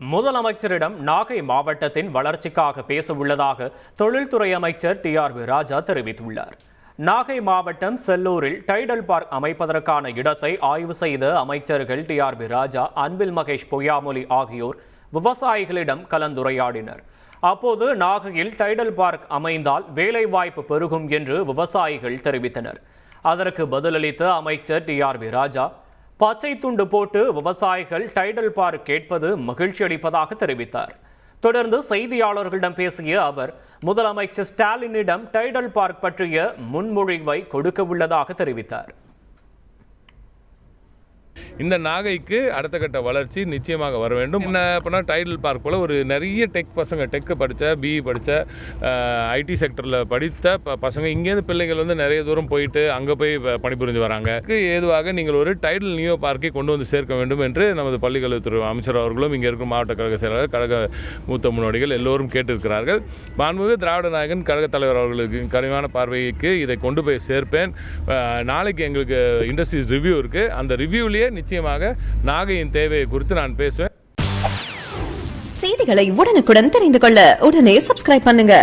முதலமைச்சரிடம் நாகை மாவட்டத்தின் வளர்ச்சிக்காக பேச உள்ளதாக தொழில்துறை அமைச்சர் டிஆர்பி ராஜா தெரிவித்துள்ளார். நாகை மாவட்டம் செல்லூரில் டைடல் பார்க் அமைப்பதற்கான இடத்தை ஆய்வு செய்த அமைச்சர்கள் டிஆர்பி ராஜா, அன்பில் மகேஷ் பொய்யாமொழி ஆகியோர் விவசாயிகளிடம் கலந்துரையாடினர். அப்போது நாகையில் டைடல் பார்க் அமைந்தால் வேலைவாய்ப்பு பெருகும் என்று விவசாயிகள் தெரிவித்தனர். அதற்கு பதிலளித்த அமைச்சர் டிஆர்பி ராஜா, பச்சை துண்டு போட்டு விவசாயிகள் டைடல் பார்க் கேட்பது மகிழ்ச்சி அளிப்பதாக தெரிவித்தார். தொடர்ந்து செய்தியாளர்களிடம் பேசிய அவர், முதலமைச்சர் ஸ்டாலினிடம் டைடல் பார்க் பற்றிய முன்மொழிவை கொடுக்க உள்ளதாக தெரிவித்தார். இந்த நாகைக்கு அடுத்த கட்ட வளர்ச்சி நிச்சயமாக வர வேண்டும். என்ன பண்ணால் டைடல் பார்க் போல் ஒரு நிறைய டெக்கு படித்த பிஇ படித்த ஐடி செக்டரில் படித்த பசங்க இங்கேருந்து பிள்ளைகள் நிறைய தூரம் போயிட்டு அங்கே போய் பணிபுரிஞ்சு வராங்க. ஏதுவாக நீங்கள் ஒரு டைடல் நியோ பார்க்கை கொண்டு வந்து சேர்க்க வேண்டும் என்று நமது பள்ளிக்கல்வித்துறை அமைச்சர் அவர்களும் இங்கே இருக்கும் மாவட்ட கழக செயலாளர், கழக மூத்த முன்னோடிகள் எல்லோரும் கேட்டிருக்கிறார்கள். மாண்புமிகு திராவிட நாயகன் கழக தலைவர் அவர்களுக்கு கனிவான பார்வைக்கு இதை கொண்டு போய் சேர்ப்பேன். நாளைக்கு எங்களுக்கு இண்டஸ்ட்ரீஸ் ரிவ்யூ இருக்குது. அந்த ரிவ்யூலேயே நிச்சயமாக நாகையின் தேவையை குறித்து நான் பேசுவேன். செய்திகளை உடனுக்குடன் தெரிந்து கொள்ள உடனே சப்ஸ்கிரைப் பண்ணுங்க.